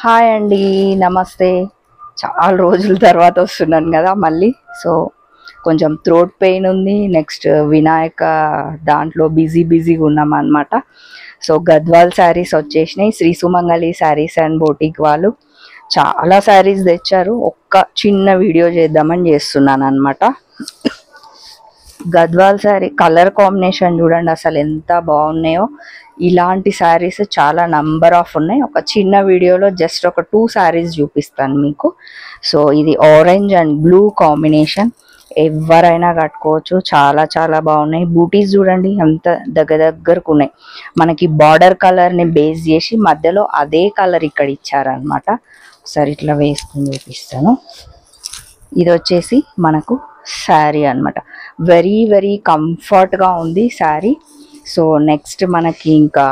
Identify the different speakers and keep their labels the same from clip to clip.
Speaker 1: Hi అండి, నమస్తే. చాలా రోజుల తర్వాత వస్తున్నాను కదా మళ్ళీ. సో కొంచెం థ్రోట్ పెయిన్ ఉంది. నెక్స్ట్ వినాయక దాంట్లో బిజీగా ఉన్నాం అనమాట. సో గద్వాల్ శారీస్ వచ్చేసినాయి. శ్రీ సుమంగళి శారీస్ అండ్ బోటిక్ వాళ్ళు చాలా శారీస్ తెచ్చారు. ఒక్క చిన్న వీడియో చేద్దామని చేస్తున్నాను అనమాట. గద్వాల్ శారీ కలర్ కాంబినేషన్ చూడండి అసలు ఎంత బాగున్నాయో. ఇలాంటి శారీస్ చాలా నంబర్ ఆఫ్ ఉన్నాయి. ఒక చిన్న వీడియోలో జస్ట్ ఒక 2 శారీస్ చూపిస్తాను మీకు. సో ఇది ఆరెంజ్ అండ్ బ్లూ కాంబినేషన్, ఎవరైనా కట్టుకోవచ్చు. చాలా చాలా బాగున్నాయి. బూటీస్ చూడండి ఎంత దగ్గరకు ఉన్నాయి. మనకి బార్డర్ కలర్ని బేస్ చేసి మధ్యలో అదే కలర్ ఇక్కడ ఇచ్చారనమాట. సరే ఇట్లా వేసుకుని చూపిస్తాను. ఇది వచ్చేసి మనకు శారీ అనమాట. వెరీ కంఫర్ట్గా ఉంది శారీ. సో నెక్స్ట్ మనకి ఇంకా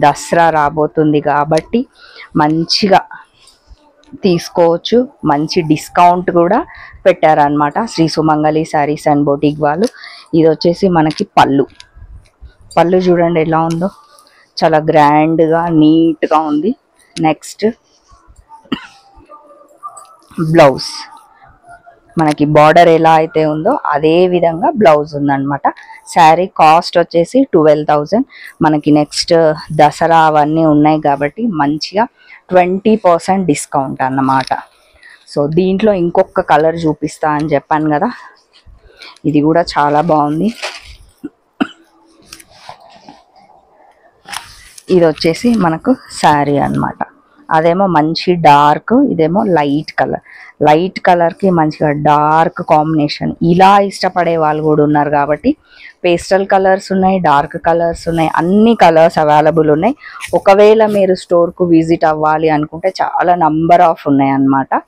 Speaker 1: దసరా రాబోతుంది కాబట్టి మంచిగా తీసుకోవచ్చు. మంచి డిస్కౌంట్ కూడా పెట్టారనమాట శ్రీ సుమంగళి శారీస్ అండ్ బొటిక్ వాళ్ళు. ఇది వచ్చేసి మనకి పళ్ళు చూడండి ఎలా ఉందో, చాలా గ్రాండ్గా నీట్గా ఉంది. నెక్స్ట్ బ్లౌజ్ మనకి బార్డర్ ఎలా అయితే ఉందో అదే విధంగా బ్లౌజ్ ఉందన్నమాట. శారీ కాస్ట్ వచ్చేసి 12,000. మనకి నెక్స్ట్ దసరా అవన్నీ ఉన్నాయి కాబట్టి మంచిగా 20% డిస్కౌంట్ అన్నమాట. సో దీంట్లో ఇంకొక కలర్ చూపిస్తా అని చెప్పాను కదా, ఇది కూడా చాలా బాగుంది. ఇది వచ్చేసి మనకు శారీ అన్నమాట. అదేమో మంచి డార్క్, ఇదేమో లైట్ కలర్కి మంచిగా డార్క్ కాంబినేషన్. ఇలా ఇష్టపడే వాళ్ళు కూడా ఉన్నారు కాబట్టి పేస్టల్ కలర్స్ ఉన్నాయి, డార్క్ కలర్స్ ఉన్నాయి, అన్ని కలర్స్ అవైలబుల్ ఉన్నాయి. ఒకవేళ మీరు స్టోర్కు విజిట్ అవ్వాలి అనుకుంటే చాలా నంబర్ ఆఫ్ ఉన్నాయి అన్నమాట.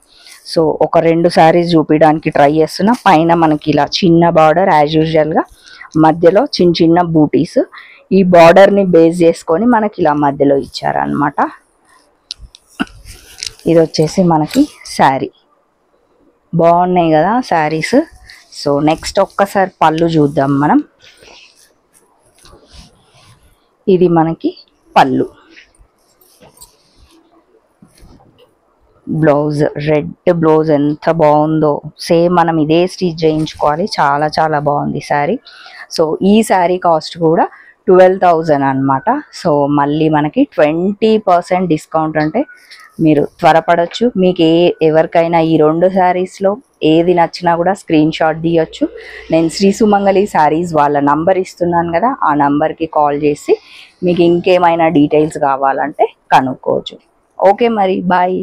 Speaker 1: సో ఒక 2 శారీస్ చూపించడానికి ట్రై చేస్తున్నా. పైన మనకి ఇలా చిన్న బార్డర్ యాజ్ యూజువల్గా, మధ్యలో చిన్న బూటీస్. ఈ బార్డర్ని బేస్ చేసుకొని మనకి ఇలా మధ్యలో ఇచ్చారనమాట. ఇది వచ్చేసి మనకి శారీ. బాగున్నాయి కదా శారీస్. సో నెక్స్ట్ ఒక్కసారి పళ్ళు చూద్దాం మనం. ఇది మనకి పళ్ళు. బ్లౌజ్ రెడ్ బ్లౌజ్ ఎంత బాగుందో, సేమ్ మనం ఇదే స్టిచ్ చేయించుకోవాలి. చాలా చాలా బాగుంది శారీ. సో ఈ శారీ కాస్ట్ కూడా 12,000 అనమాట. సో మళ్ళీ మనకి 20% డిస్కౌంట్, అంటే మీరు త్వరపడవచ్చు. మీకు ఎవరికైనా ఈ 2 శారీస్లో ఏది నచ్చినా కూడా స్క్రీన్ షాట్ తీయొచ్చు. నేను శ్రీ సుమంగళి శారీస్ వాళ్ళ నంబర్ ఇస్తున్నాను కదా, ఆ నంబర్కి కాల్ చేసి మీకు ఇంకేమైనా డీటెయిల్స్ కావాలంటే కనుక్కోవచ్చు. ఓకే మరి బాయ్.